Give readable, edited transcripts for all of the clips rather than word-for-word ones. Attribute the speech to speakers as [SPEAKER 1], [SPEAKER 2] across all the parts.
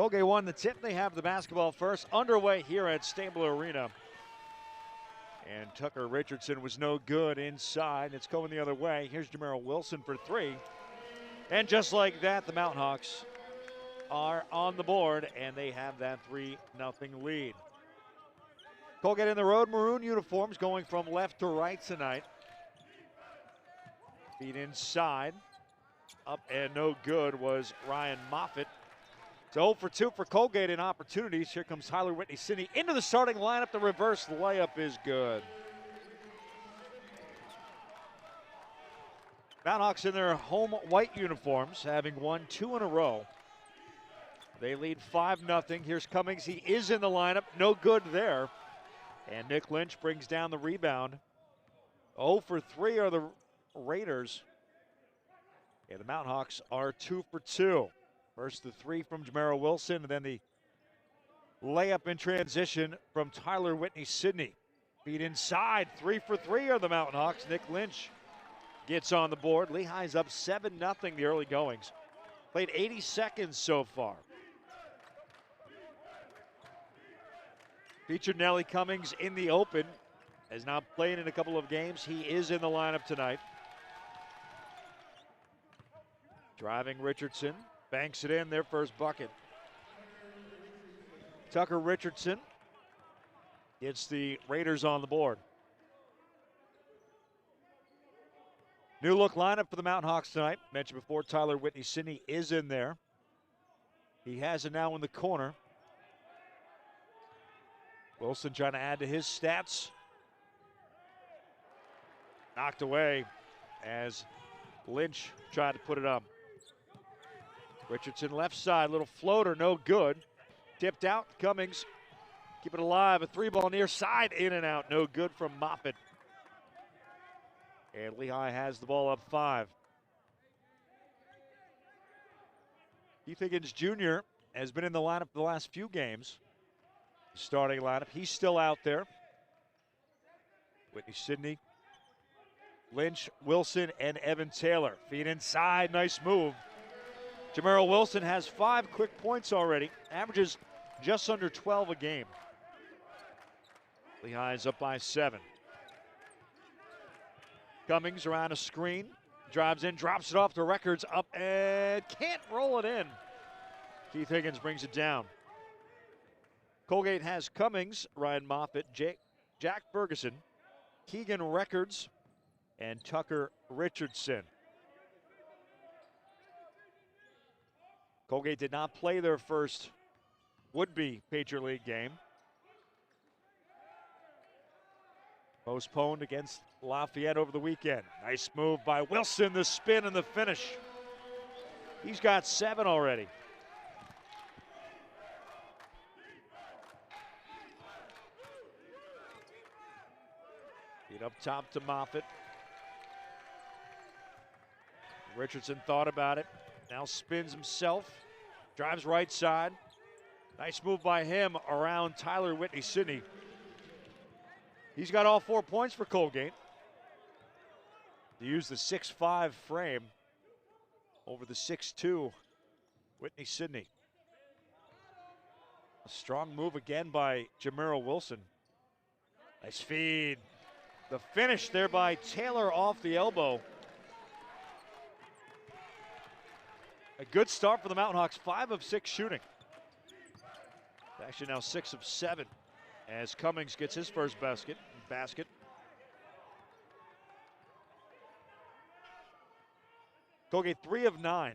[SPEAKER 1] Colgate won the tip. They have the basketball first. Underway here at Stabler Arena. And Tucker Richardson was no good inside. It's going the other way. Here's Jamero Wilson for three. And just like that, the Mountain Hawks are on the board, and they have that 3-0 lead. Colgate in the road maroon uniforms going from left to right tonight. Feet inside. Up and no good was Ryan Moffitt. So 0 for 2 for Colgate in opportunities. Here comes Tyler Whitney-Sidney into the starting lineup. The reverse layup is good. Mountain Hawks in their home white uniforms, having won 2 in a row. They lead 5-0. Here's Cummings. He is in the lineup. No good there. And Nick Lynch brings down the rebound. 0 for 3 are the Raiders. And the Mountain Hawks are 2 for 2. First the three from Jamero Wilson, and then the layup in transition from Tyler Whitney-Sidney. Feet inside. 3 for 3 are the Mountain Hawks. Nick Lynch gets on the board. Lehigh's up 7-0 the early goings. Played 80 seconds so far. Featured Nelly Cummings in the open. Has not played in a couple of games. He is in the lineup tonight. Driving Richardson. Banks it in, their first bucket. Tucker Richardson gets the Raiders on the board. New look lineup for the Mountain Hawks tonight. Mentioned before, Tyler Whitney-Sidney is in there. He has it now in the corner. Wilson trying to add to his stats. Knocked away as Lynch tried to put it up. Richardson left side, little floater, no good. Tipped out, Cummings. Keep it alive, a 3-ball near side, in and out, no good from Moffitt. And Lehigh has the ball up 5. Keith Higgins Jr. has been in the lineup the last few games. Starting lineup, he's still out there. Whitney-Sidney, Lynch, Wilson, and Evan Taylor. Feet inside, nice move. Jamero Wilson has 5 quick points already, averages just under 12 a game. Lehigh is up by 7. Cummings around a screen, drives in, drops it off the records, up and can't roll it in. Keith Higgins brings it down. Colgate has Cummings, Ryan Moffitt, Jack Ferguson, Keegan Records, and Tucker Richardson. Colgate did not play their first would-be Patriot League game. Postponed against Lafayette over the weekend. Nice move by Wilson, the spin and the finish. He's got 7 already. Feet up top to Moffitt. Richardson thought about it. Now spins himself, drives right side. Nice move by him around Tyler Whitney-Sidney. He's got all 4 points for Colgate. To use the 6'5" frame over the 6'2" Whitney-Sidney. A strong move again by Jamero Wilson. Nice feed. The finish there by Taylor off the elbow. A good start for the Mountain Hawks, 5 of 6 shooting. Actually now 6 of 7 as Cummings gets his first basket. Colgate 3 of 9.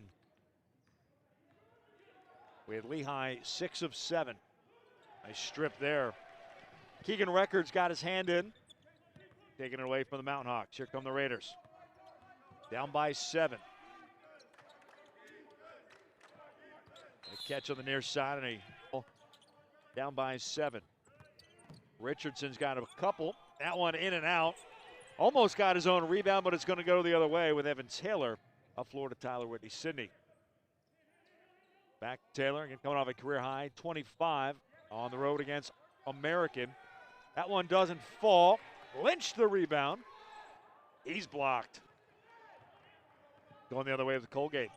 [SPEAKER 1] We had Lehigh 6 of 7. Nice strip there. Keegan Records got his hand in. Taking it away from the Mountain Hawks. Here come the Raiders. Down by 7. A catch on the near side and a down by 7. Richardson's got a couple. That one in and out. Almost got his own rebound, but it's going to go the other way with Evan Taylor. Up floor to Tyler Whitney-Sidney. Back to Taylor, again coming off a career high, 25 on the road against American. That one doesn't fall. Lynch the rebound. He's blocked. Going the other way with Colgate.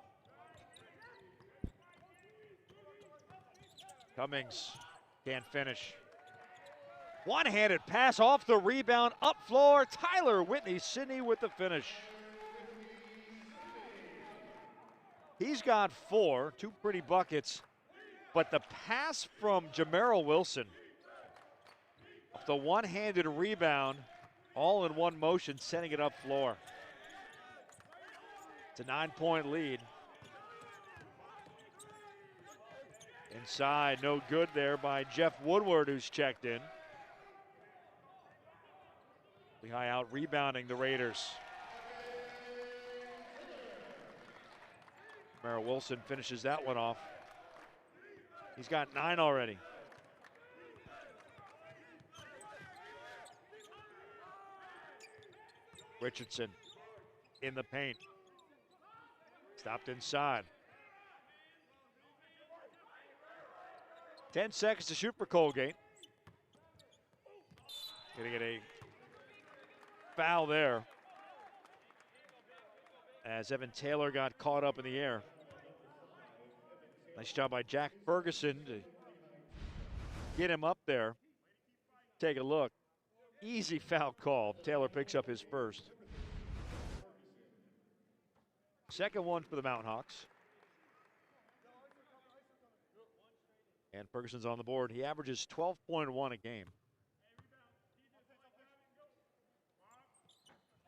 [SPEAKER 1] Cummings can't finish. One-handed pass off the rebound, up floor. Tyler Whitney-Sidney with the finish. He's got 4, 2 pretty buckets, but the pass from Jamero Wilson, the one-handed rebound, all in one motion, sending it up floor. It's a 9-point lead. Inside, no good there by Jeff Woodward, who's checked in. Lehigh out rebounding the Raiders. Merrill Wilson finishes that one off. He's got 9 already. Richardson in the paint. Stopped inside. 10 seconds to shoot for Colgate. Gonna get a foul there as Evan Taylor got caught up in the air. Nice job by Jack Ferguson to get him up there. Take a look. Easy foul call. Taylor picks up his first. Second one for the Mountain Hawks. And Ferguson's on the board. He averages 12.1 a game.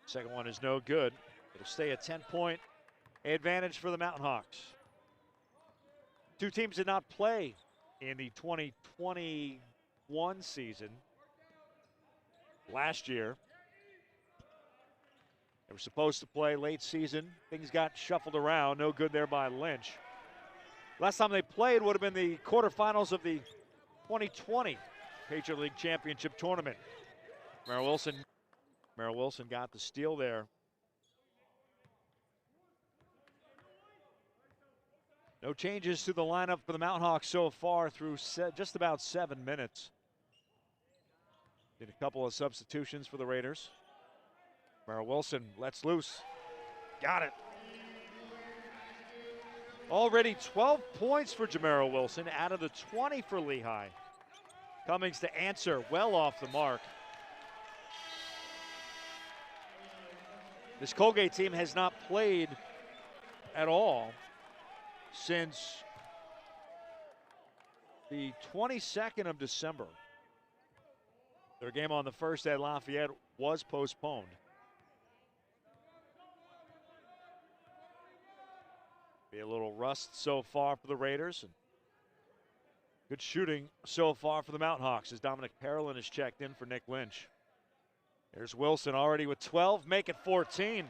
[SPEAKER 1] Second one is no good. It'll stay a 10-point advantage for the Mountain Hawks. Two teams did not play in the 2021 season last year. They were supposed to play late season. Things got shuffled around. No good there by Lynch. Last time they played would have been the quarterfinals of the 2020 Patriot League Championship Tournament. Merrill Wilson got the steal there. No changes to the lineup for the Mountain Hawks so far through just about 7 minutes. Did a couple of substitutions for the Raiders. Merrill Wilson lets loose. Got it. Already 12 points for Jamero Wilson out of the 20 for Lehigh. Cummings to answer, well off the mark. This Colgate team has not played at all since the 22nd of December. Their game on the first at Lafayette was postponed. Be a little rust so far for the Raiders. And good shooting so far for the Mountain Hawks as Dominic Parolin is checked in for Nick Lynch. There's Wilson already with 12, make it 14.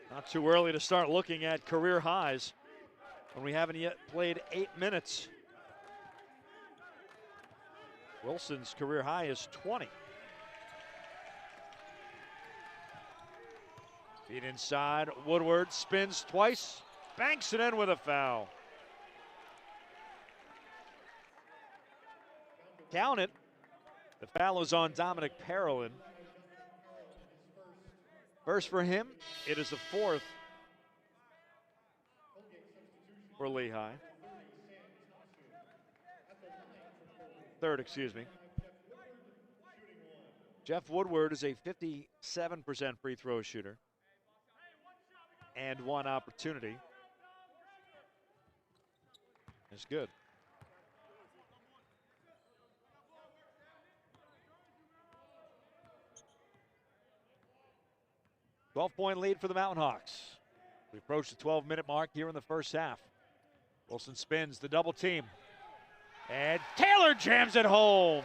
[SPEAKER 1] Not too early to start looking at career highs when we haven't yet played 8 minutes. Wilson's career high is 20. Feet inside, Woodward spins twice, banks it in with a foul. Count it. The foul is on Dominic Parolin. First for him, it is the 4th for Lehigh. 3rd, excuse me. Jeff Woodward is a 57% free throw shooter. And 1 opportunity. It's good. $12-point lead for the Mountain Hawks. We approach the 12-minute mark here in the first half. Wilson spins the double team. And Taylor jams it home.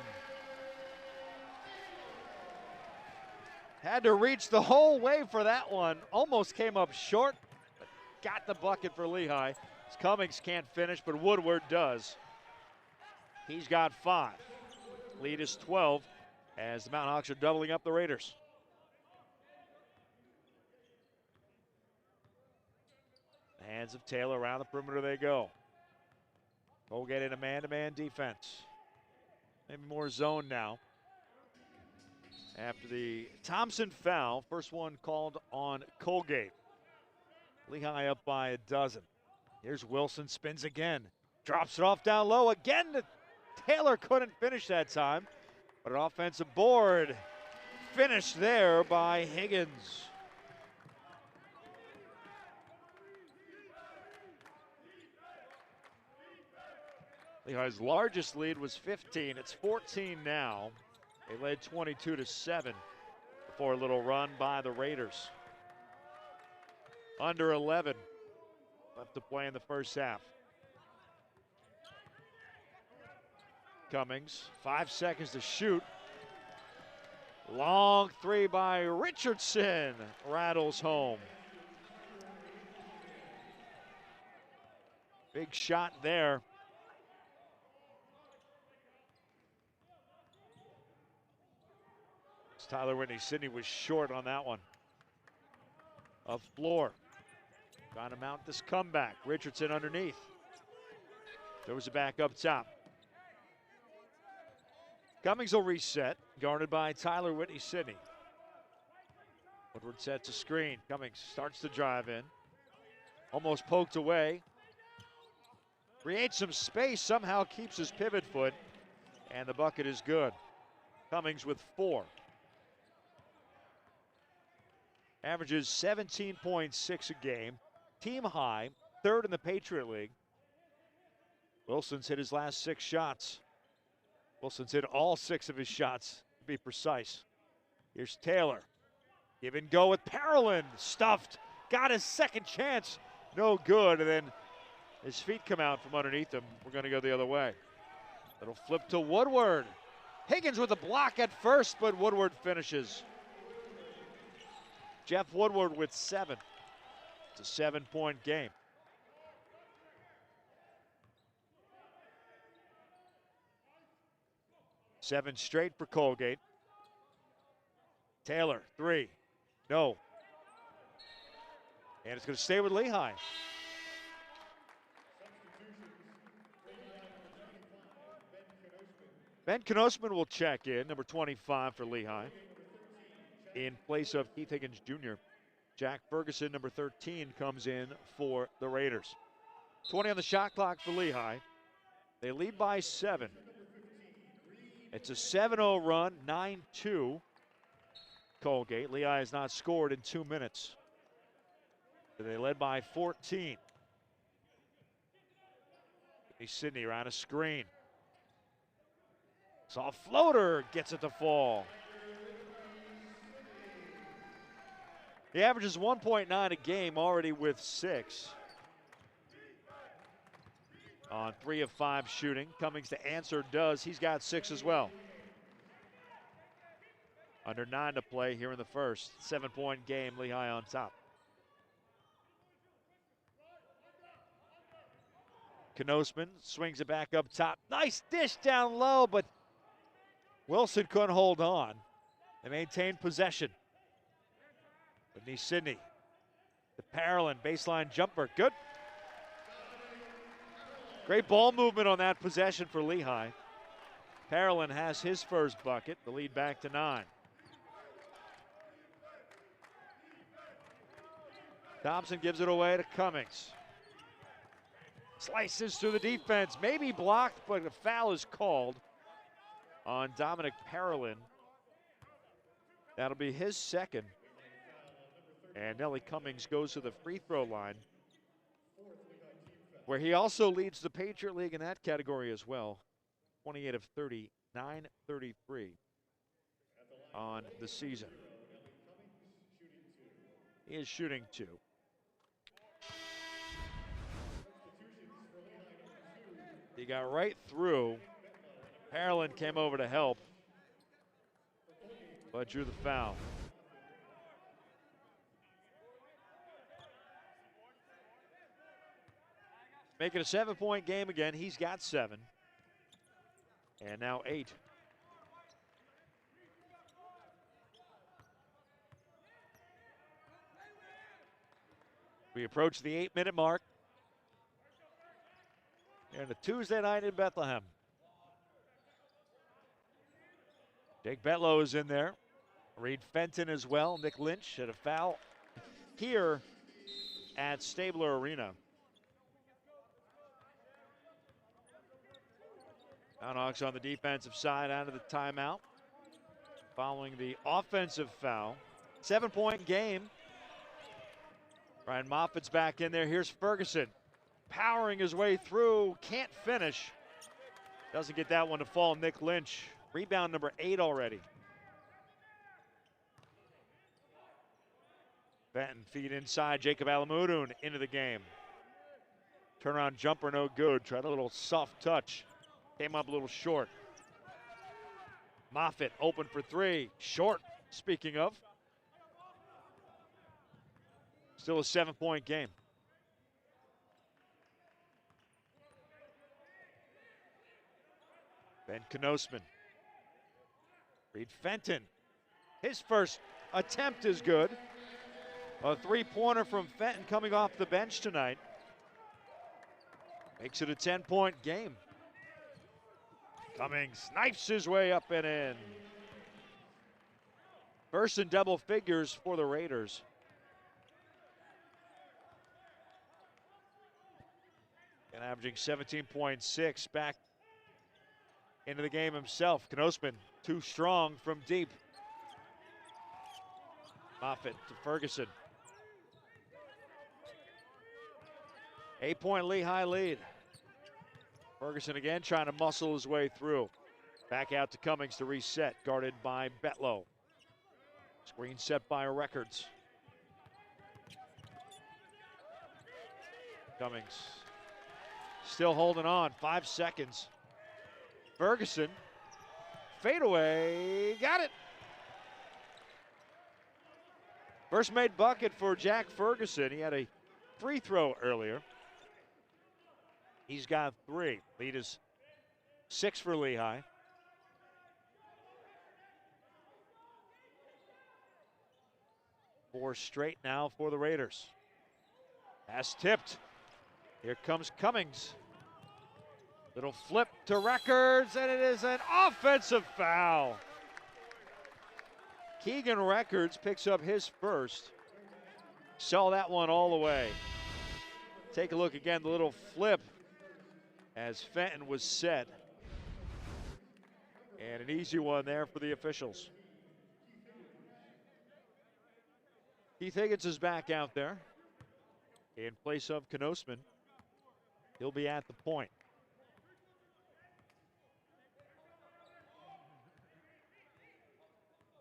[SPEAKER 1] Had to reach the whole way for that one. Almost came up short, but got the bucket for Lehigh. Cummings can't finish, but Woodward does. He's got 5. Lead is 12 as the Mountain Hawks are doubling up the Raiders. The hands of Taylor around the perimeter they go. Colgate in a man-to-man defense. Maybe more zone now. After the Thompson foul, first one called on Colgate. Lehigh up by a dozen. Here's Wilson, spins again. Drops it off down low again. Taylor couldn't finish that time, but an offensive board finished there by Higgins. Lehigh's largest lead was 15. It's 14 now. They led 22-7 before a little run by the Raiders. Under 11 left to play in the first half. Cummings, 5 seconds to shoot. Long three by Richardson, rattles home. Big shot there. Tyler Whitney-Sidney was short on that one. Up floor, trying to mount this comeback. Richardson underneath. Throws it back up top. Cummings will reset, guarded by Tyler Whitney-Sidney. Woodward sets a screen. Cummings starts to drive in. Almost poked away. Creates some space, somehow keeps his pivot foot, and the bucket is good. Cummings with 4. Averages 17.6 a game. Team high, 3rd in the Patriot League. Wilson's hit his last 6 shots. Wilson's hit all 6 of his shots, to be precise. Here's Taylor. Give and go with Parolin. Stuffed. Got his second chance. No good. And then his feet come out from underneath him. We're going to go the other way. It'll flip to Woodward. Higgins with a block at first, but Woodward finishes. Jeff Woodward with 7. It's a 7-point game. Seven straight for Colgate. Taylor, 3. No. And it's going to stay with Lehigh. Ben Knosman will check in, number 25 for Lehigh, in place of Keith Higgins Jr. Jack Ferguson, number 13, comes in for the Raiders. 20 on the shot clock for Lehigh. They lead by 7. It's a 7-0 run, 9-2 Colgate. Lehigh has not scored in 2 minutes. They led by 14. Sidney around a screen. Saw a floater, gets it to fall. He averages 1.9 a game, already with 6. On 3 of 5 shooting. Cummings to answer does. He's got 6 as well. Under 9 to play here in the first. 7-point game, Lehigh on top. Knosman swings it back up top. Nice dish down low, but Wilson couldn't hold on. They maintained possession. Whitney-Sidney. The Parolin baseline jumper. Good. Great ball movement on that possession for Lehigh. Parolin has his first bucket. The lead back to 9. Thompson gives it away to Cummings. Slices through the defense. Maybe blocked, but a foul is called on Dominic Parolin. That'll be his second. And Nelly Cummings goes to the free throw line, where he also leads the Patriot League in that category as well. 28 of 30, 9-33 on the season. He is shooting 2. He got right through. Parolin came over to help, but drew the foul. Make it a 7-point game again. He's got 7. And now 8. We approach the 8-minute mark. And a Tuesday night in Bethlehem. Jake Betlow is in there. Reed Fenton as well. Nick Lynch had a foul here at Stabler Arena. Groundhogs on the defensive side out of the timeout following the offensive foul. 7-point game. Ryan Moffitt's back in there. Here's Ferguson powering his way through. Can't finish. Doesn't get that one to fall. Nick Lynch. Rebound number 8 already. Benton feed inside. Jacob Alamudun into the game. Turnaround jumper no good. Tried a little soft touch. Came up a little short. Moffitt open for 3. Short, speaking of. Still a 7-point game. Ben Knosman. Reed Fenton. His first attempt is good. A 3-pointer from Fenton coming off the bench tonight. Makes it a 10-point game. Cummings snipes his way up and in. First in double figures for the Raiders. And averaging 17.6 back into the game himself. Knosman too strong from deep. Moffitt to Ferguson. 8-point Lehigh lead. Ferguson again trying to muscle his way through. Back out to Cummings to reset, guarded by Betlow. Screen set by Records. Cummings still holding on, 5 seconds. Ferguson, fadeaway, got it. First made bucket for Jack Ferguson. He had a free throw earlier. He's got 3. Lead is 6 for Lehigh. Four straight now for the Raiders. Pass tipped. Here comes Cummings. Little flip to Records, and it is an offensive foul. Keegan Records picks up his first. Saw that one all the way. Take a look again, the little flip as Fenton was set. And an easy one there for the officials. Keith Higgins is back out there in place of Knosman. He'll be at the point.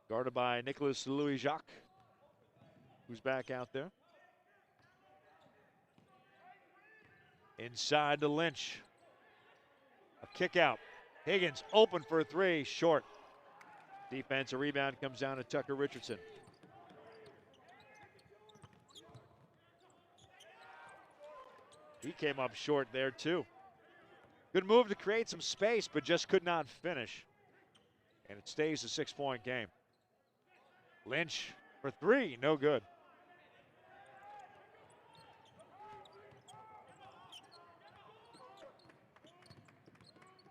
[SPEAKER 1] Guarded by Nicholas Louis-Jacques, who's back out there. Inside to Lynch. A kick out. Higgins open for 3, short. Defensive rebound comes down to Tucker Richardson. He came up short there too. Good move to create some space, but just could not finish. And it stays a 6-point game. Lynch for 3, no good.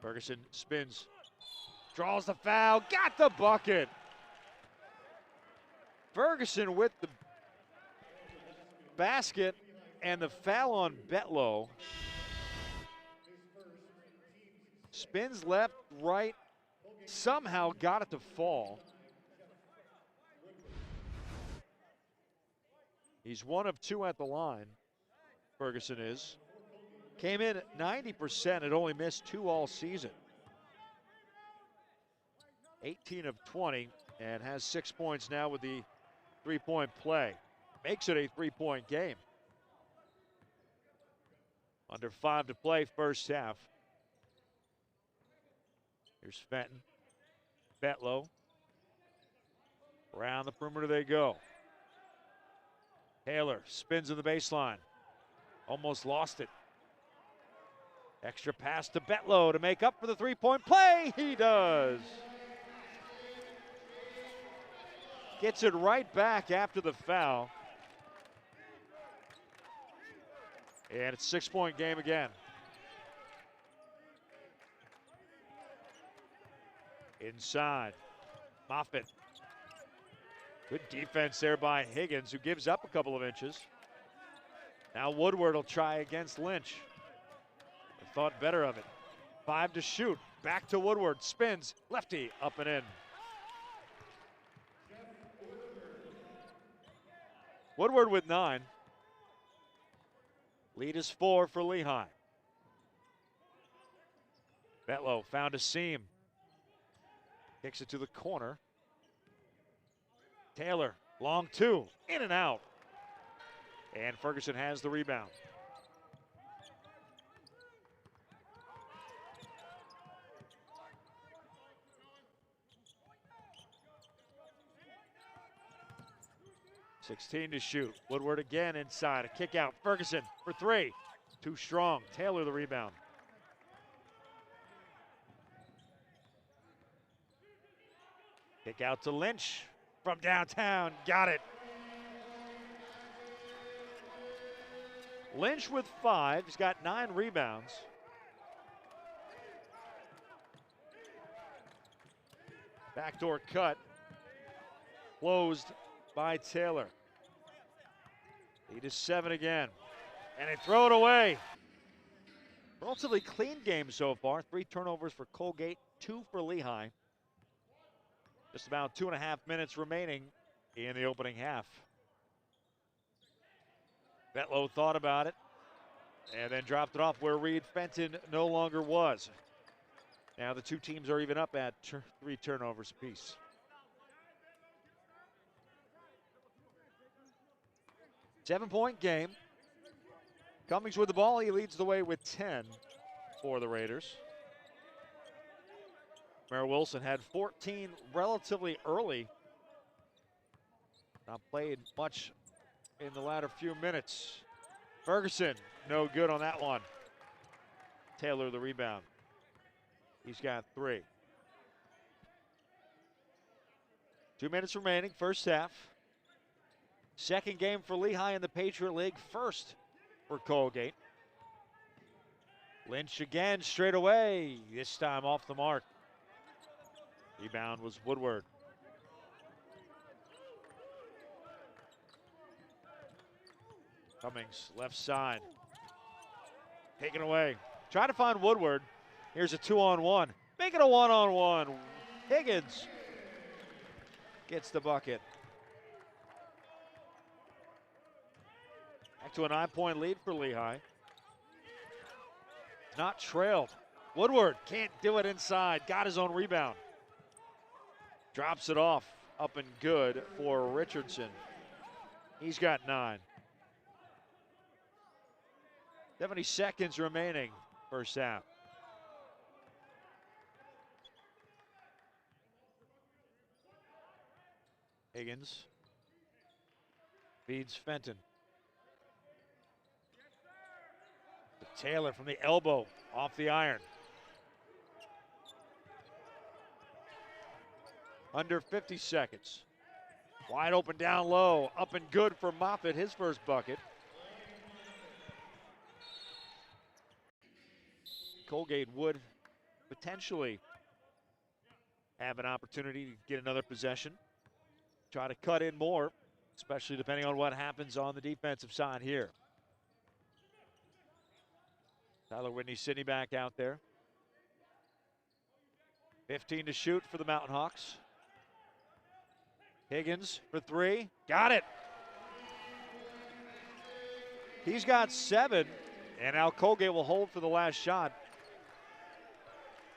[SPEAKER 1] Ferguson spins, draws the foul, got the bucket. Ferguson with the basket and the foul on Betlow. Spins left, right, somehow got it to fall. He's 1 of 2 at the line, Ferguson is. Came in at 90%, had only missed 2 all season. 18 of 20, and has 6 points now with the 3-point play. Makes it a 3-point game. Under 5 to play, first half. Here's Fenton. Betlow. Around the perimeter they go. Taylor spins in the baseline. Almost lost it. Extra pass to Betlow to make up for the 3-point play. He does. Gets it right back after the foul. And it's a 6-point game again. Inside. Moffitt. Good defense there by Higgins, who gives up a couple of inches. Now Woodward will try against Lynch. They thought better of it. 5 to shoot. Back to Woodward. Spins. Lefty. Up and in. Woodward with 9. Lead is 4 for Lehigh. Betlow found a seam. Kicks it to the corner. Taylor, long 2, in and out. And Ferguson has the rebound. .16 to shoot. Woodward again inside. A kick out. Ferguson for 3. Too strong. Taylor the rebound. Kick out to Lynch from downtown. Got it. Lynch with 5. He's got 9 rebounds. Backdoor cut. Closed by Taylor. Lead is 7 again. And they throw it away. Relatively clean game so far. 3 turnovers for Colgate, 2 for Lehigh. Just about 2.5 minutes remaining in the opening half. Betlow thought about it and then dropped it off where Reed Fenton no longer was. Now the two teams are even up at 3 turnovers apiece. Seven-point game. Cummings with the ball. He leads the way with 10 for the Raiders. Jameer Wilson had 14 relatively early. Not played much in the latter few minutes. Ferguson, no good on that one. Taylor the rebound. He's got 3. 2 minutes remaining, first half. Second game for Lehigh in the Patriot League, first for Colgate. Lynch again straight away, this time off the mark. Rebound was Woodward. Cummings, left side. Taken away. Trying to find Woodward. Here's a 2-on-1. Make it a 1-on-1. Higgins gets the bucket. Back to a 9-point lead for Lehigh. Not trailed. Woodward can't do it inside. Got his own rebound. Drops it off. Up and good for Richardson. He's got 9. 70 seconds remaining, first half. Higgins feeds Fenton. Taylor from the elbow, off the iron. Under 50 seconds. Wide open down low, up and good for Moffitt, his first bucket. Colgate would potentially have an opportunity to get another possession. Try to cut in more, especially depending on what happens on the defensive side here. Tyler Whitney-Sidney back out there. 15 to shoot for the Mountain Hawks. Higgins for 3. Got it. He's got 7, and now Colgate will hold for the last shot.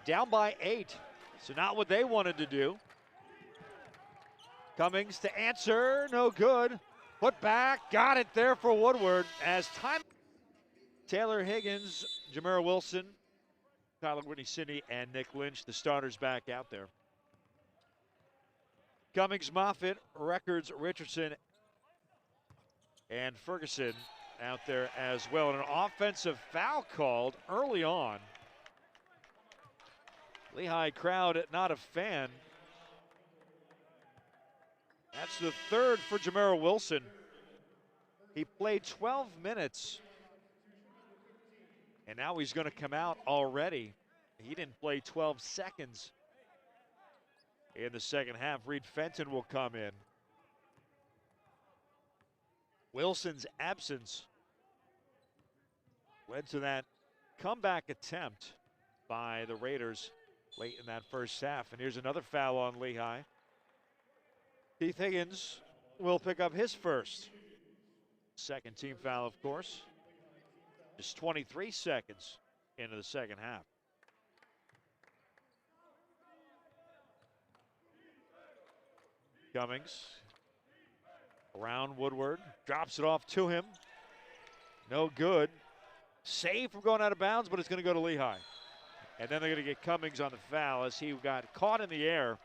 [SPEAKER 1] Down by 8, so not what they wanted to do. Cummings to answer, no good. Put back, got it there for Woodward as time. Taylor, Higgins, Jameer Wilson, Tyler Whitney-Sidney, and Nick Lynch, the starters back out there. Cummings, Moffitt, Records, Richardson, and Ferguson out there as well. And an offensive foul called early on. Lehigh crowd not a fan. That's the 3rd for Jameer Wilson. He played 12 minutes. And now he's going to come out already. He didn't play 12 seconds in the second half. Reed Fenton will come in. Wilson's absence led to that comeback attempt by the Raiders late in that first half. And here's another foul on Lehigh. Keith Higgins will pick up his first. Second team foul, of course. Just 23 seconds into the second half. Cummings around Woodward, drops it off to him. No good. Save from going out of bounds, but it's going to go to Lehigh. And then they're going to get Cummings on the foul as he got caught in the air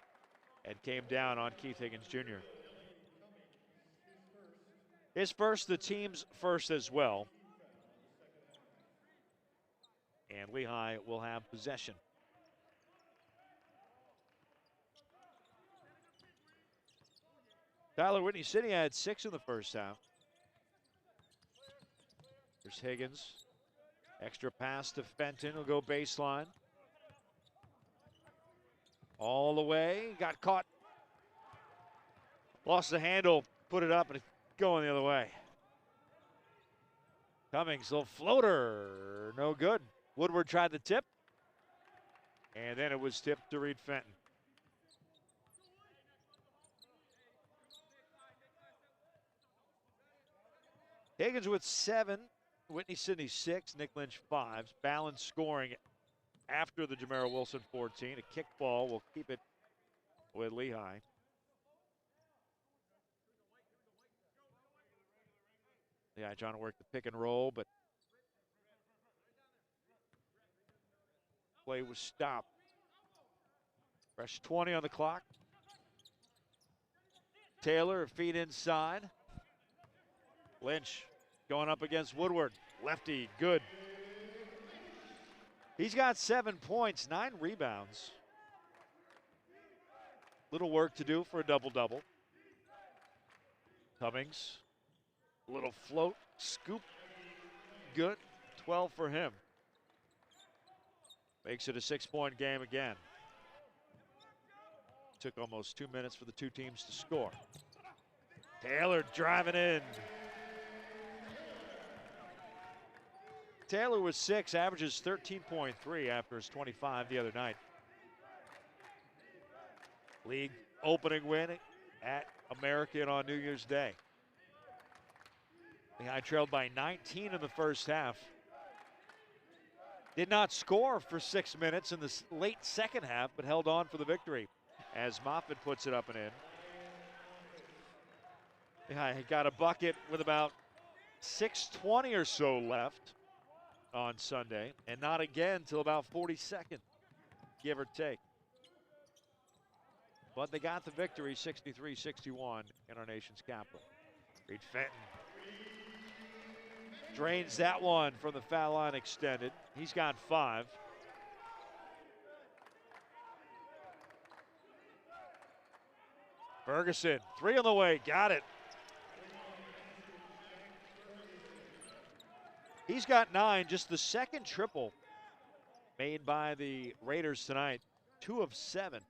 [SPEAKER 1] and came down on Keith Higgins Jr. His first, the team's first as well. And Lehigh will have possession. Tyler Whitney City had 6 in the first half. There's Higgins. Extra pass to Fenton. Will go baseline. All the way. Got caught. Lost the handle. Put it up and it's going the other way. Cummings, little floater. No good. Woodward tried the tip. And then it was tipped to Reed Fenton. Higgins with 7, Whitney Sidney 6, Nick Lynch 5. Balanced scoring after the Jamera Wilson 14. A kick ball will keep it with Lehigh. Lehigh trying to work the pick and roll, but play was stopped. Fresh 20 on the clock. Taylor, feet inside. Lynch going up against Woodward. Lefty, good. He's got 7 points, 9 rebounds. Little work to do for a double-double. Cummings, little float, scoop, good. 12 for him. Makes it a 6-point game again. Took almost 2 minutes for the two teams to score. Taylor driving in. Taylor was 6, averages 13.3 after his 25 the other night. League opening win at American on New Year's Day. Lehigh trailed by 19 in the first half. Did not score for 6 minutes in the late second half, but held on for the victory as Moffitt puts it up and in. Lehigh got a bucket with about 6:20 or so left on Sunday, and not again till about 42nd, give or take. But they got the victory, 63-61 in our nation's capital. Reed Fenton drains that one from the foul line extended. He's got 5. Ferguson, 3 on the way, got it. He's got 9, just the second triple made by the Raiders tonight. 2 of 7.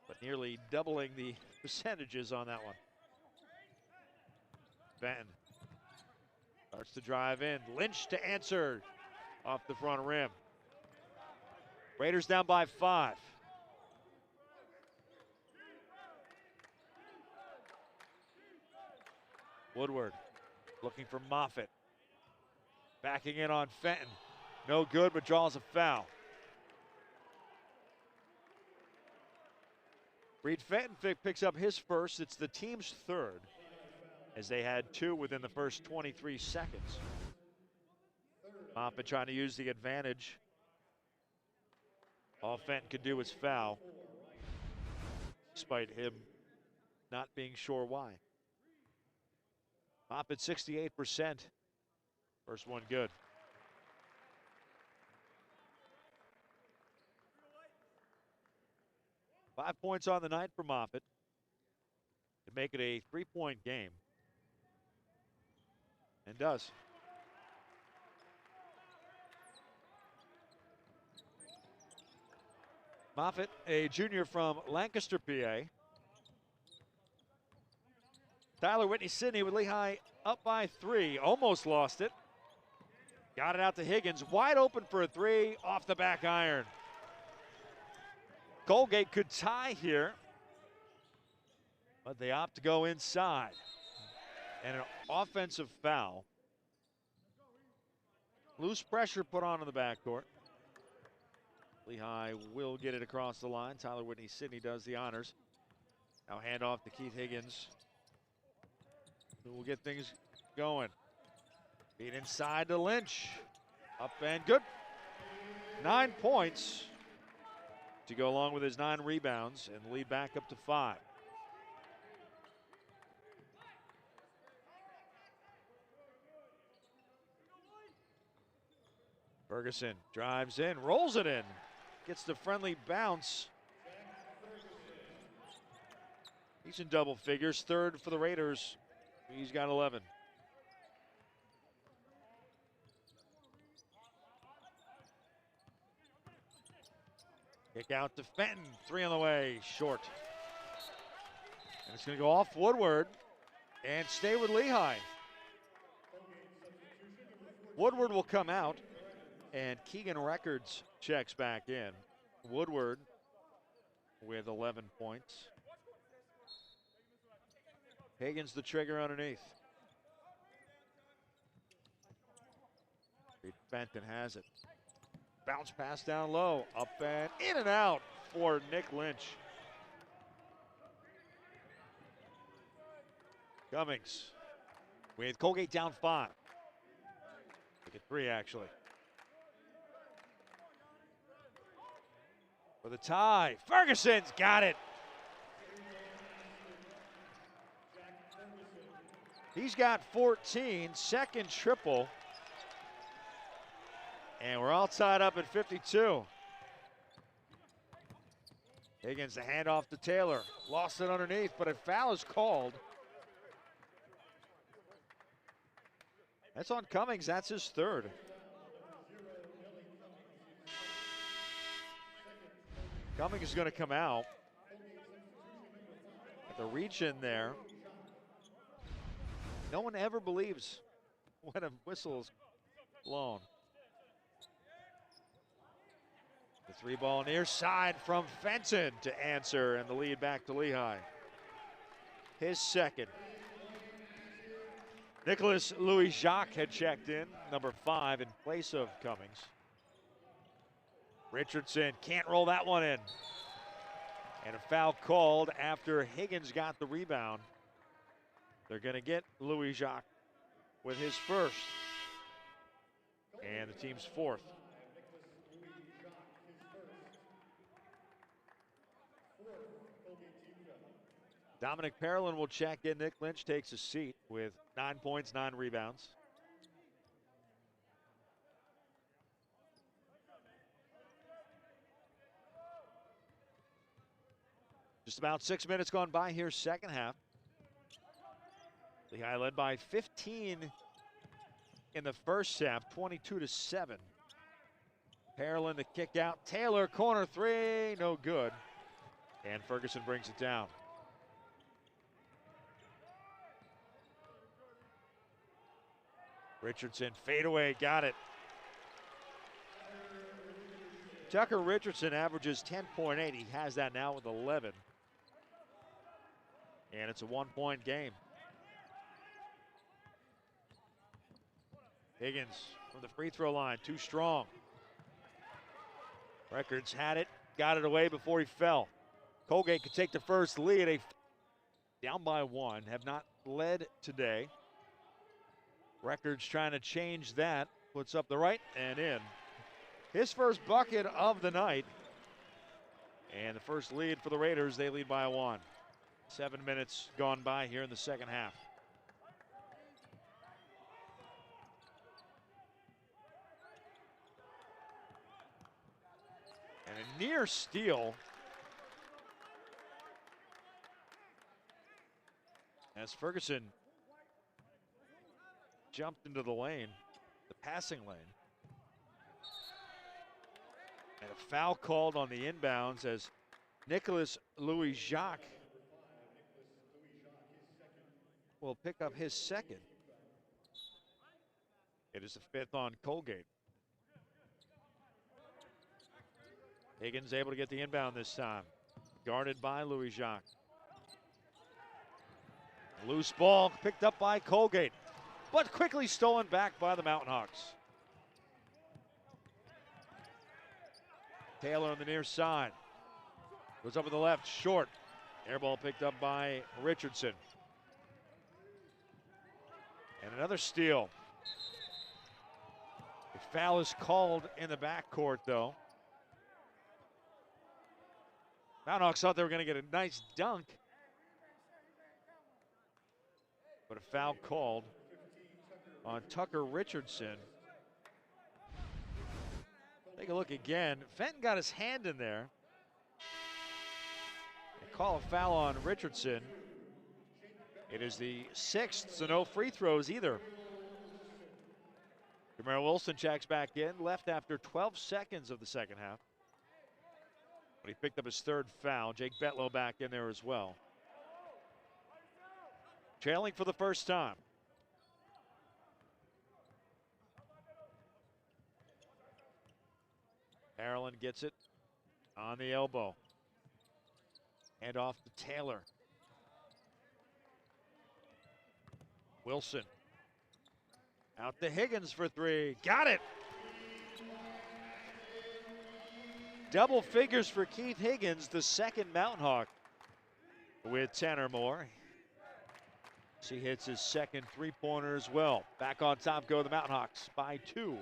[SPEAKER 1] But nearly doubling the percentages on that one. Fenton starts to drive in. Lynch to answer off the front rim. Raiders down by 5. Woodward looking for Moffitt. Backing in on Fenton. No good, but draws a foul. Reed Fenton picks up his first. It's the team's 3rd, as they had 2 within the first 23 seconds. Moffitt trying to use the advantage. All Fenton could do was foul, despite him not being sure why. Moffitt 68%. First one good. Five points on the night for Moffitt to make it a 3-point game. And does. Moffitt, a junior from Lancaster, PA. Tyler Whitney Sidney with Lehigh up by 3. Almost lost it. Got it out to Higgins, wide open for a three, off the back iron. Colgate could tie here, but they opt to go inside. And an offensive foul. Loose pressure put on in the backcourt. Lehigh will get it across the line. Tyler Whitney-Sidney does the honors. Now hand off to Keith Higgins, who will get things going. Feed inside to Lynch. Up and good. 9 points to go along with his 9 rebounds and lead back up to 5. Ferguson drives in, rolls it in, gets the friendly bounce. He's in double figures, 3rd for the Raiders. He's got 11. Kick out to Fenton, 3 on the way, short. And it's going to go off Woodward and stay with Lehigh. Woodward will come out, and Keegan Records checks back in. Woodward with 11 points. Higgins the trigger underneath. Fenton has it. Bounce pass down low, up and in and out for Nick Lynch. Cummings with Colgate down 5. Look at 3 actually. For the tie, Ferguson's got it. He's got 14, 2nd triple. And we're all tied up at 52. Higgins, the handoff to Taylor. Lost it underneath, but a foul is called. That's on Cummings, that's his 3rd. Cummings is going to come out. At the reach in there. No one ever believes when a whistle is blown. The 3 ball near side from Fenton to answer, and the lead back to Lehigh. His 2nd. Nicholas Louis-Jacques had checked in, number 5 in place of Cummings. Richardson can't roll that one in. And a foul called after Higgins got the rebound. They're going to get Louis-Jacques with his 1st. And the team's 4th. Dominic Parolin will check in. Nick Lynch takes a seat with 9 points, 9 rebounds. Just about 6 minutes gone by here, 2nd half. Lehigh led by 15 in the 1st half, 22-7. Parolin the kick out. Taylor, corner 3, no good. And Ferguson brings it down. Richardson, fadeaway, got it. Tucker Richardson averages 10.8. He has that now with 11. And it's a 1-point game. Higgins from the free throw line, too strong. Records had it, got it away before he fell. Colgate could take the first lead. Down by 1, have not led today. Records trying to change that. Puts up the right and in. His first bucket of the night. And the first lead for the Raiders, they lead by 1. 7 minutes gone by here in the 2nd half. And a near steal as Ferguson jumped into the lane, the passing lane. And a foul called on the inbounds as Nicholas Louis-Jacques will pick up his 2nd. It is the 5th on Colgate. Higgins able to get the inbound this time. Guarded by Louis Jacques. Loose ball picked up by Colgate, but quickly stolen back by the Mountain Hawks. Taylor on the near side. Goes up to the left, short. Air ball picked up by Richardson. And another steal. A foul is called in the backcourt, though. Mountain Hawks thought they were going to get a nice dunk, but a foul called on Tucker Richardson. Take a look again. Fenton got his hand in there. They call a foul on Richardson. It is the 6th, so no free throws either. Jamar Wilson checks back in, left after 12 seconds of the second half. But he picked up his 3rd foul. Jake Betlow back in there as well. Trailing for the first time. Harlan gets it on the elbow. Hand off to Taylor. Wilson. Out to Higgins for 3. Got it! Double figures for Keith Higgins, the 2nd Mountain Hawk with 10 or more. He hits his 2nd three-pointer as well. Back on top go the Mountain Hawks by 2.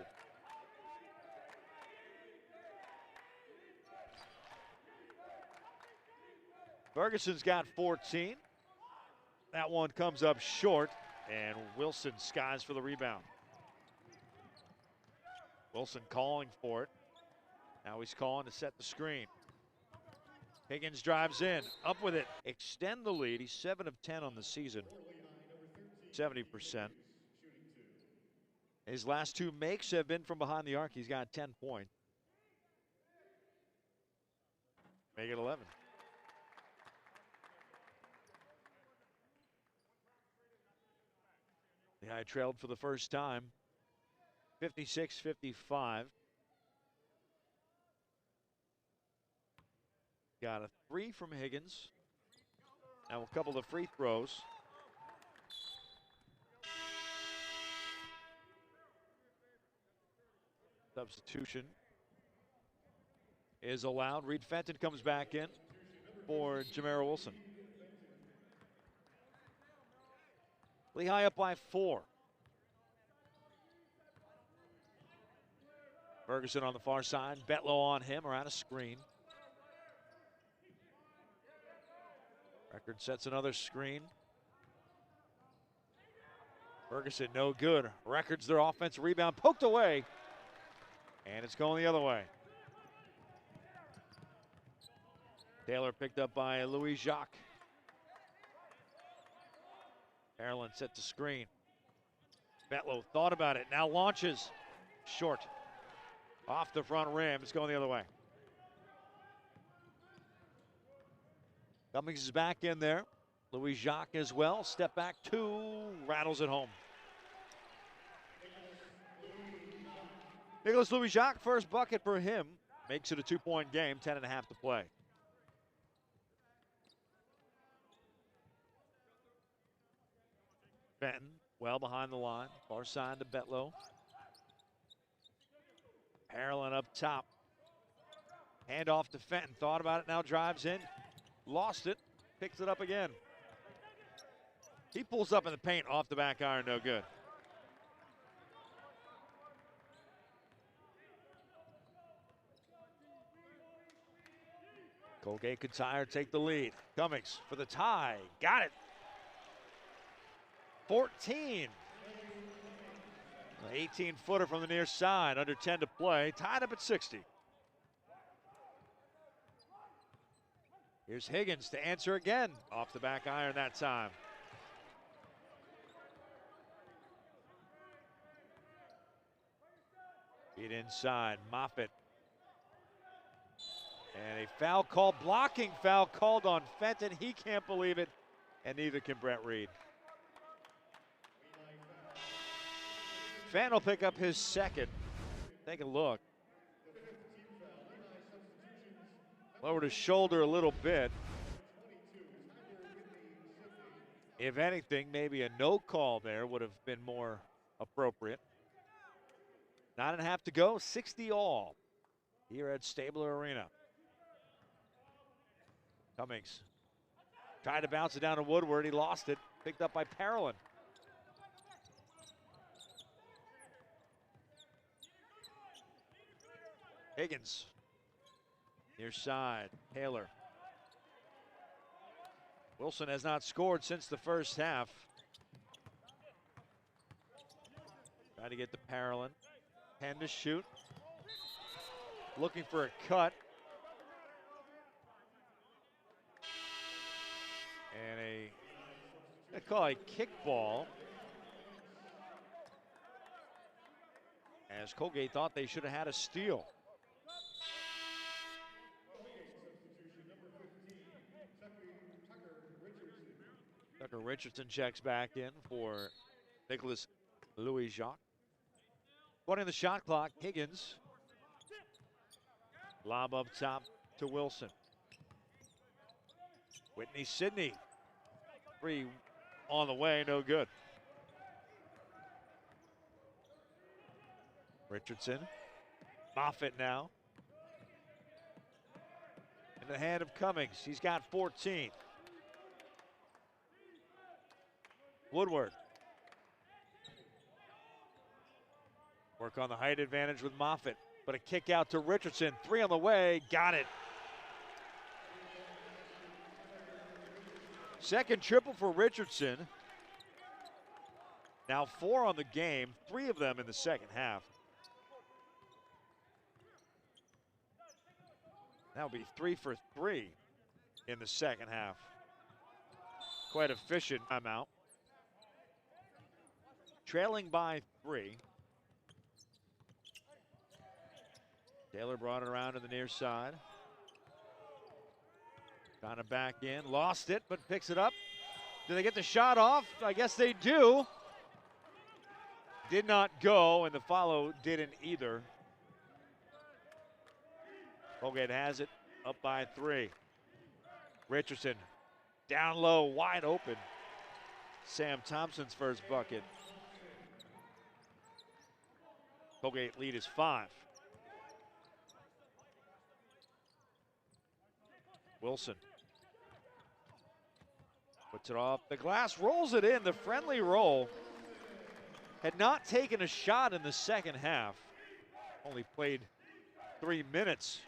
[SPEAKER 1] Ferguson's got 14. That one comes up short, and Wilson skies for the rebound. Wilson calling for it. Now he's calling to set the screen. Higgins drives in, up with it, extend the lead. He's 7 of 10 on the season, 70%. His last 2 makes have been from behind the arc. He's got 10 points. Make it 11. Lehigh trailed for the first time, 56-55. Got a 3 from Higgins. Now a couple of free throws. Substitution is allowed. Reed Fenton comes back in for Jamar Wilson. Lehigh up by 4. Ferguson on the far side. Betlow on him around a screen. Record sets another screen. Ferguson no good. Records their offensive rebound poked away. And it's going the other way. Taylor picked up by Louis Jacques. Harlan set to screen. Betlow thought about it, now launches. Short. Off the front rim, it's going the other way. Cummings is back in there. Louis Jacques as well. Step back 2, rattles it home. Nicholas Louis Jacques, first bucket for him. Makes it a 2-point game, 10.5 to play. Fenton, well behind the line. Far side to Betlow. Harlan up top. Hand off to Fenton. Thought about it, now drives in. Lost it. Picks it up again. He pulls up in the paint off the back iron, no good. Colgate could tie or take the lead. Cummings for the tie. Got it. 14. 18-footer from the near side. Under 10 to play. Tied up at 60. Here's Higgins to answer again. Off the back iron that time. Feet inside. Moffitt. And a foul call, blocking foul called on Fenton. He can't believe it, and neither can Brett Reed. Fenn will pick up his second. Take a look. Lowered his shoulder a little bit. If anything, maybe a no call there would have been more appropriate. 9.5 to go, 60 all here at Stabler Arena. Cummings tried to bounce it down to Woodward. He lost it. Picked up by Parolin. Higgins. Near side. Taylor. Wilson has not scored since the first half. Trying to get to Parolin. 10 to shoot. Looking for a cut. And I call it a kickball. As Colgate thought they should have had a steal. Tucker Richardson checks back in for Nicholas Louis-Jacques. Running the shot clock, Higgins. Lob up top to Wilson. Whitney Sidney. 3 on the way, no good. Richardson. Moffitt now. In the hand of Cummings. He's got 14. Woodward. Work on the height advantage with Moffitt. But a kick out to Richardson. 3 on the way. Got it. Second triple for Richardson. Now 4 on the game. 3 of them in the second half. That would be 3 for 3 in the second half. Quite efficient timeout. Trailing by 3. Taylor brought it around to the near side. Trying to back in. Lost it, but picks it up. Do they get the shot off? I guess they do. Did not go, and the follow didn't either. Colgate has it, up by 3. Richardson down low, wide open. Sam Thompson's first bucket. Colgate lead is 5. Wilson puts it off the glass, rolls it in. The friendly roll. Had not taken a shot in the second half. Only played 3 minutes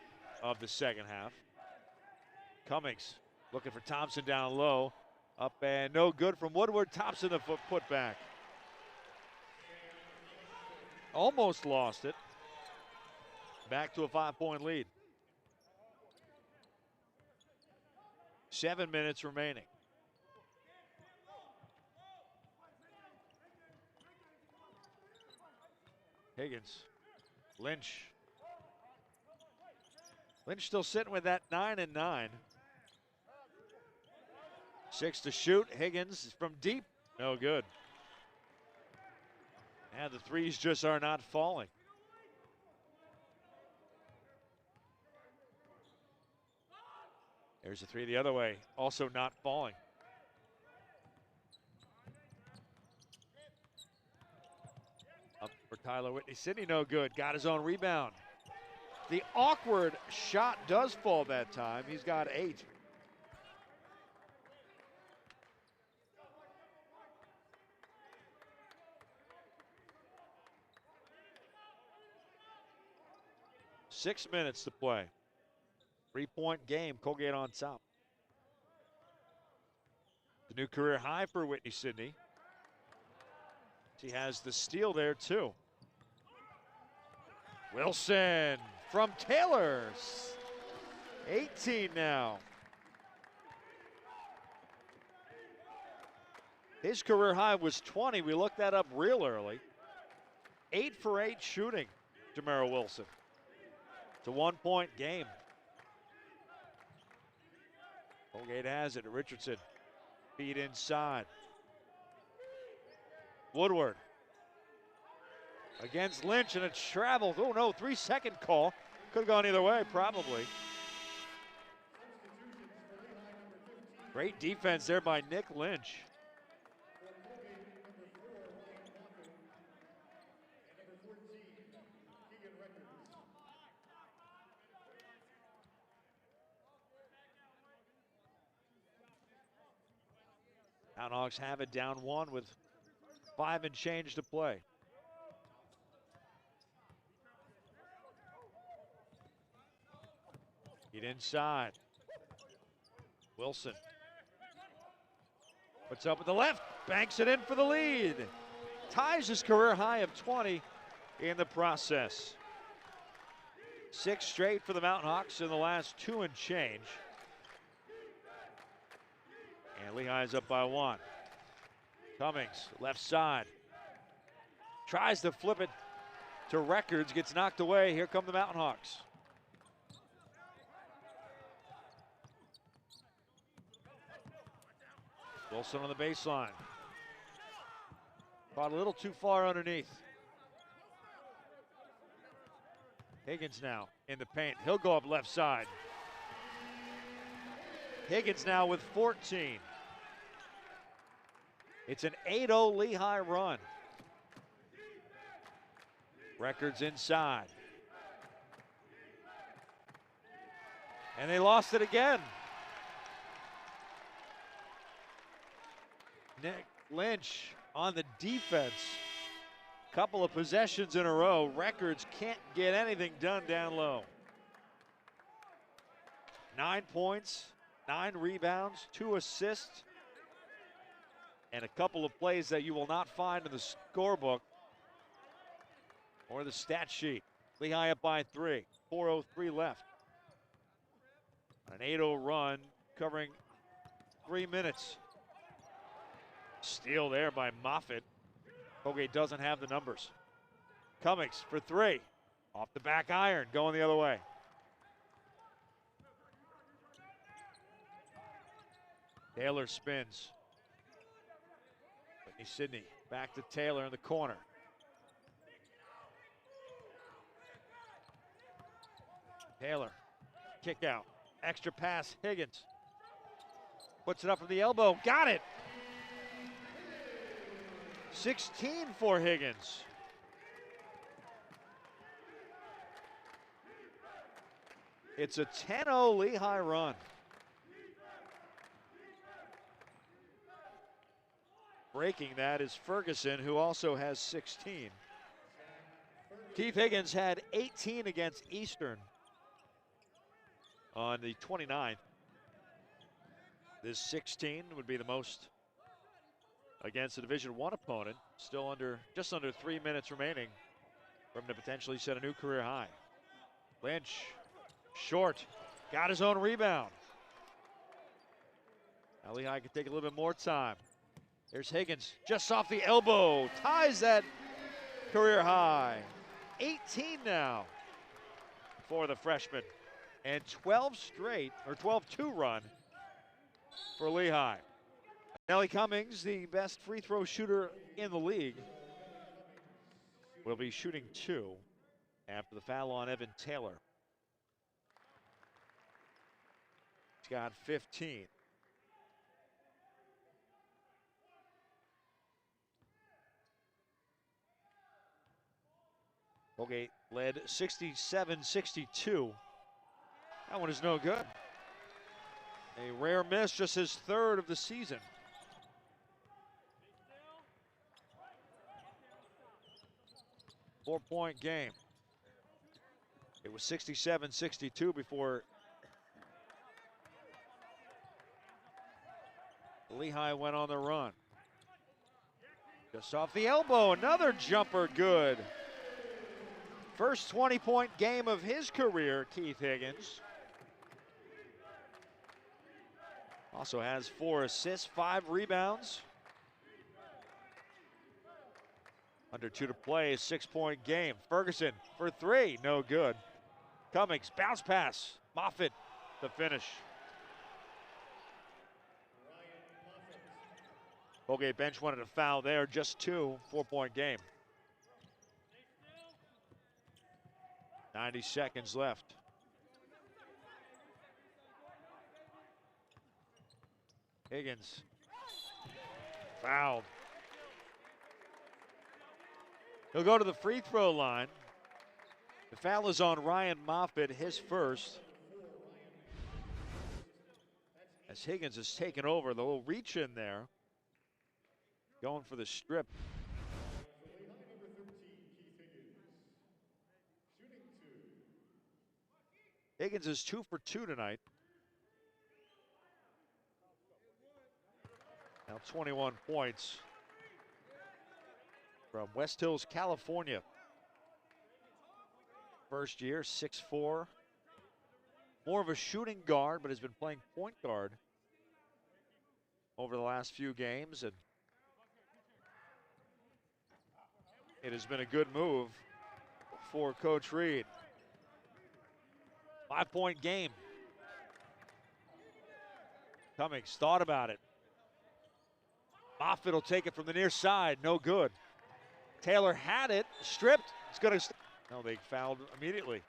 [SPEAKER 1] of the second half. Cummings looking for Thompson down low. Up and no good from Woodward. Thompson the put back. Almost lost it. Back to a 5-point lead. 7 minutes remaining. Higgins. Lynch. Lynch still sitting with that 9 and 9. 6 to shoot. Higgins from deep. No good. And the threes just are not falling. There's a 3 the other way. Also not falling. Up for Tyler Whitney. Sidney no good. Got his own rebound. The awkward shot does fall that time. He's got 8. Six minutes to play. 3-point game. Colgate on top. The new career high for Whitney Sidney. She has the steal there too. Wilson from Taylor. 18 now. His career high was 20. We looked that up real early. 8 for 8 shooting, Jamero Wilson. It's a 1-point game. Colgate has it. Richardson. Feed inside. Woodward. against Lynch, and it's traveled. Oh no, 3-second call. Could have gone either way, probably. Great defense there by Nick Lynch. Hawks have it down 1 with 5 and change to play. Get inside. Wilson. What's up with the left? Banks it in for the lead. Ties his career high of 20 in the process. 6 straight for the Mountain Hawks in the last 2 and change. And Lehigh's up by 1. Cummings, left side. Tries to flip it to Records, gets knocked away. Here come the Mountain Hawks. Wilson on the baseline. Caught a little too far underneath. Higgins now in the paint. He'll go up left side. Higgins now with 14. It's an 8-0 Lehigh run. Records inside. And they lost it again. Nick Lynch on the defense. Couple of possessions in a row. Records can't get anything done down low. 9 points, 9 rebounds, 2 assists, and a couple of plays that you will not find in the scorebook or the stat sheet. Lehigh up by 3, 4:03 left. An 8-0 run covering 3 minutes. Steal there by Moffitt. Colgate doesn't have the numbers. Cummings for 3. Off the back iron, going the other way. Taylor spins. Whitney Sidney back to Taylor in the corner. Taylor, kick out. Extra pass, Higgins. Puts it up from the elbow, got it! 16 for Higgins. It's a 10-0 Lehigh run. Breaking that is Ferguson, who also has 16. Keith Higgins had 18 against Eastern on the 29th. This 16 would be the most against a Division I opponent. Still just under 3 minutes remaining for him to potentially set a new career high. Lynch, short, got his own rebound. Now Lehigh can take a little bit more time. Here's Higgins, just off the elbow, ties that career high. 18 now for the freshman, and 12 straight, or 12-2 run for Lehigh. Nelly Cummings, the best free throw shooter in the league, will be shooting 2 after the foul on Evan Taylor. He's got 15. Colgate led 67-62. That one is no good. A rare miss, just his 3rd of the season. Four-point game. It was 67-62 before Lehigh went on the run. Just off the elbow, another jumper, good. First 20-point game of his career, Keith Higgins. Also has 4 assists, 5 rebounds. Under 2 to play, a 6-point game. Ferguson for 3, no good. Cummings, bounce pass. Moffitt, the finish. Colgate bench wanted a foul there, just 2, 4-point game. 90 seconds left. Higgins fouled. He'll go to the free throw line. The foul is on Ryan Moffitt, his first. As Higgins has taken over, the little reach in there. Going for the strip. Higgins is 2 for 2 tonight. Now 21 points from West Hills, California. First year, 6'4". More of a shooting guard, but has been playing point guard over the last few games. And it has been a good move for Coach Reed. 5-point game. Cummings thought about it. Moffitt will take it from the near side. No good. Taylor had it. Stripped. It's going to. No, they fouled immediately.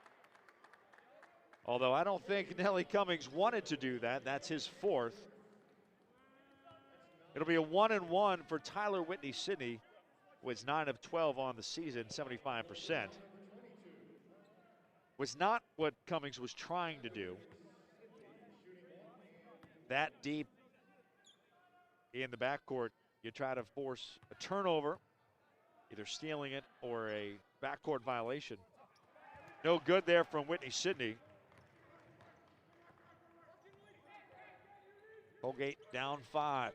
[SPEAKER 1] Although I don't think Nelly Cummings wanted to do that. That's his fourth. It'll be a 1-and-1 for Tyler Whitney Sidney, who is 9 of 12 on the season, 75%. Was not what Cummings was trying to do. That deep in the backcourt, you try to force a turnover, either stealing it or a backcourt violation. No good there from Whitney Sidney. Colgate down 5.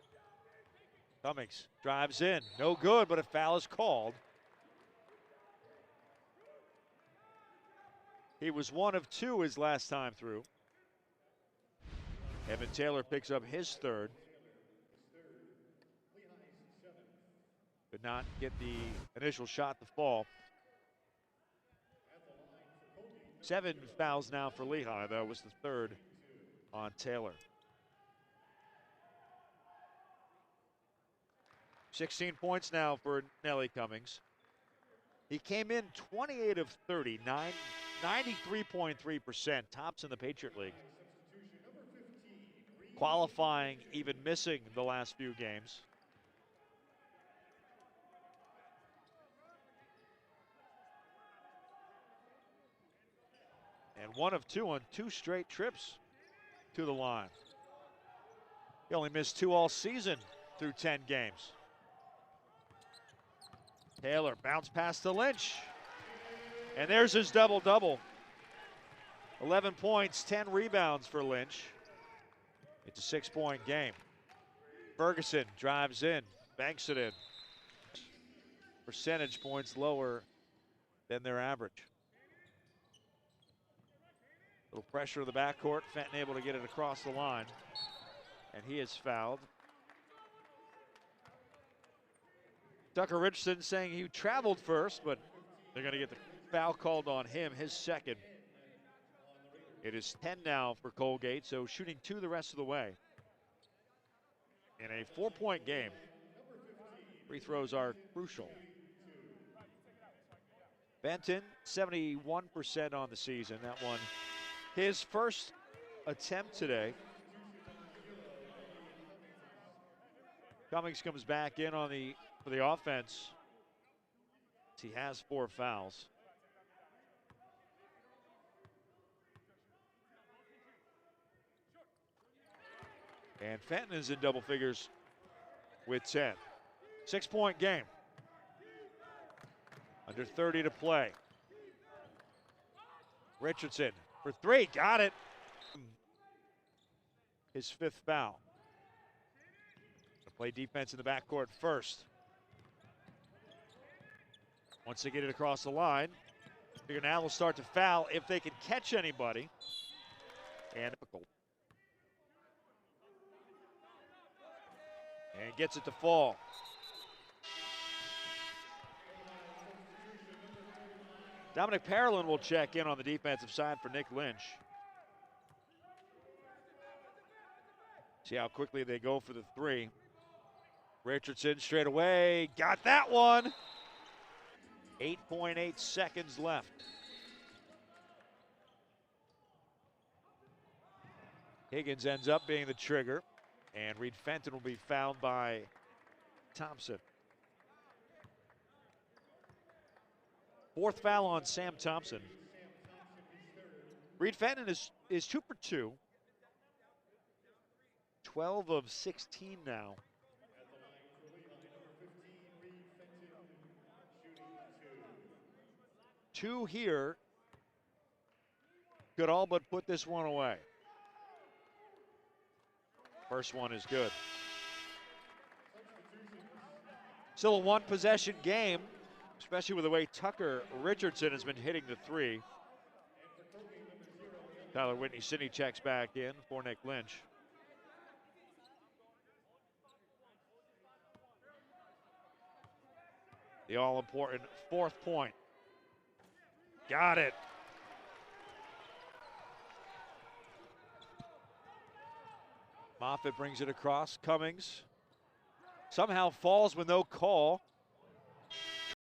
[SPEAKER 1] Cummings drives in. No good, but a foul is called. He was 1 of 2 his last time through. Evan Taylor picks up his third. Could not get the initial shot to fall. 7 fouls now for Lehigh, though, was the third on Taylor. 16 points now for Nelly Cummings. He came in 28 of 30, 93.3%, tops in the Patriot League. Qualifying, even missing the last few games. And 1 of 2 on 2 straight trips to the line. He only missed 2 all season through 10 games. Taylor bounce pass to Lynch. And there's his double-double. 11 points, 10 rebounds for Lynch. It's a 6-point game. Ferguson drives in, banks it in. Percentage points lower than their average. Little pressure in the backcourt. Fenton able to get it across the line. And he is fouled. Tucker Richardson saying he traveled first, but they're going to get the foul called on him, his second. It is 10 now for Colgate, so shooting 2 the rest of the way. In a 4-point game, free throws are crucial. Benton, 71% on the season. That one, his first attempt today. Cummings comes back in on for the offense. He has 4 fouls. And Fenton is in double figures with 10. 6-point game. Under 30 to play. Richardson for 3, got it. His 5th foul. Play defense in the backcourt first. Once they get it across the line, figure now they'll start to foul if they can catch anybody. And gets it to fall. Dominic Parolin will check in on the defensive side for Nick Lynch. See how quickly they go for the 3. Richardson straight away, got that one. 8.8 seconds left. Higgins ends up being the trigger, and Reed Fenton will be fouled by Thompson. Fourth foul on Sam Thompson. Reed Fenton is 2 for 2. 12 of 16 now. Two here. Could all but put this one away. First one is good. Still a one possession game, especially with the way Tucker Richardson has been hitting the three. Tyler Whitney-Sidney checks back in for Nick Lynch. The all-important fourth point. Got it. Moffitt brings it across. Cummings somehow falls with no call.